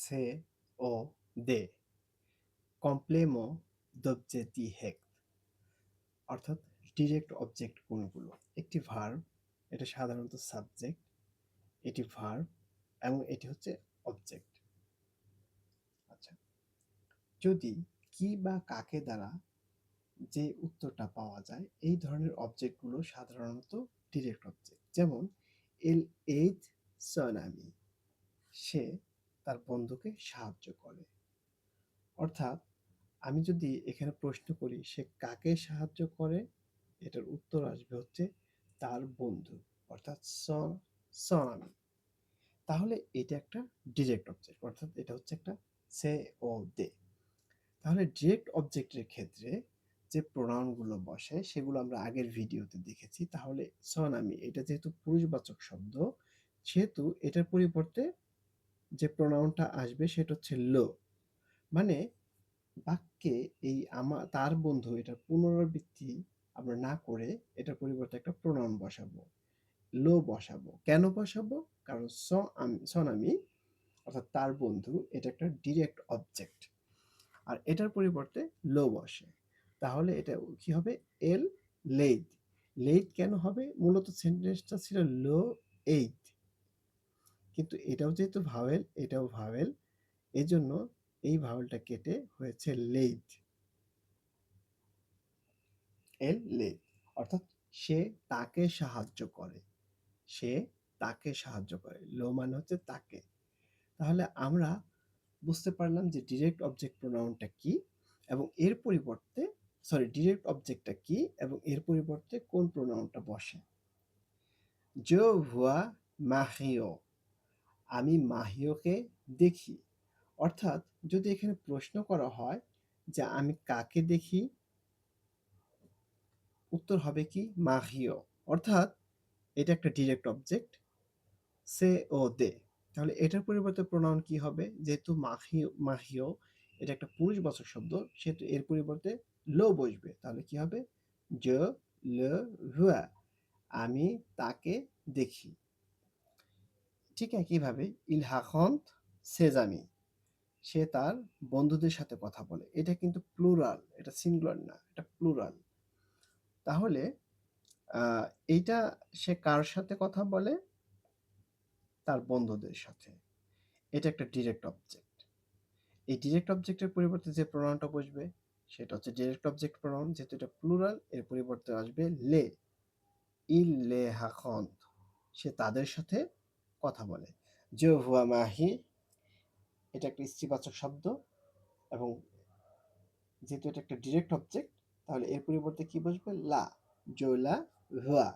সে ও দে কমপ্লেমো d'objet direct অর্থাৎ direct object কোনগুলো? একটি ভার্ব, এটা সাধারণত সাবজেক্ট, এটি ভার্ব এবং এটি হচ্ছে অবজেক্ট। আচ্ছা, যদি কি বা কাকে দ্বারা যে উত্তরটা পাওয়া যায় এই ধরনের অবজেক্টগুলো সাধারণত ডিরেক্ট অবজেক্ট। যেমন এল এইড সনামি, সে তার বন্ধুকে সাহায্য করে। অর্থাৎ আমি যদি এখানে প্রশ্ন করি সে কাকে সাহায্য করে, এটার উত্তর আসবে হচ্ছে তার বন্ধু, অর্থাৎ সনামি। তাহলে এটা একটা ডিরেক্ট অবজেক্ট, অর্থাৎ এটা হচ্ছে একটা সে ও দে। তাহলে ডিরেক্ট অবজেক্টের ক্ষেত্রে যে প্রোনাউনগুলো বসে সেগুলো আমরা আগের ভিডিওতে দেখেছি। তাহলে সনামি এটা যেহেতু পুরুষবাচক শব্দ, সেহেতু এটার পরিবর্তে যে প্রোনাউনটা আসবে সেটা হচ্ছে লো। মানে বাক্যে এই তার বন্ধু এটার পুনরাবৃত্তি আমরা না করে এটার পরিবর্তে একটা প্রোনাউন বসাবো, লো বসাবো। কেন বসাবো? কারণ সনামি অর্থাৎ তার বন্ধু এটা একটা ডিরেক্ট অবজেক্ট, আর এটার পরিবর্তে লো বসে। তাহলে এটা কি হবে? এল লেইদ। লেইদ কেন হবে? মূলত সেন্টেন্সটা ছিল লো এইদ, কিন্তু এটাও যেহেতু ভাওয়েল, এটাও ভাওয়েল, এজন্য এই ভাওয়েলটা কেটে হয়েছে লেইদ। এল লেইদ অর্থাৎ সে তাকে সাহায্য করে, সে তাকে সাহায্য করে। লো মানে হচ্ছে তাকে। তাহলে আমরা বুঝতে পারলাম যে ডিরেক্ট অবজেক্ট প্রোনাউনটা কি এবং এর পরিবর্তে ডিরেক্ট অবজেক্টটা কি এবং এর পরিবর্তে কোন প্রোনাউনটা বসে। Je vois Mario, আমি মাহিওকে দেখি। অর্থাৎ যদি এখানে প্রশ্ন করা হয় যে আমি কাকে দেখি, উত্তর হবে কি মাহিও। অর্থাৎ এটা একটা ডিরেক্ট অবজেক্ট, সে ও দে। তাহলে এটার পরিবর্তে প্রোনাউন কি হবে? যেহেতু মাহিও এটা একটা পুরুষবাচক শব্দ, সেহেতু এর পরিবর্তে লো বসবে। তাহলে কি হবে? je le vois, আমি তাকে দেখি। ঠিক একইভাবে il raconte ses amis, সে তার বন্ধুদের সাথে কথা বলে। এটা কিন্তু প্লুরাল, এটা সিঙ্গুলার না, এটা প্লুরাল। তাহলে এইটা সে কার সাথে কথা বলে? তার বন্ধুদের সাথে। এটা একটা ডিরেক্ট অবজেক্ট। এই ডিরেক্ট অবজেক্টের পরিবর্তে যে প্রোনাউনটা বসবে সেটা হচ্ছে ডিরেক্ট অবজেক্ট প্রোনাউন। যেহেতু এটা প্লুরাল, এর পরিবর্তে আসবে লে। ইল লে হাখন্ত, সে তাদের সাথে কথা বলে। যে হুয়া মাহি, এটা একটা স্ত্রীবাচক শব্দ এবং যেহেতু এটা একটা ডিরেক্ট অবজেক্ট, তাহলে এর পরিবর্তে কি বসবে? লা। জোলা হুয়া।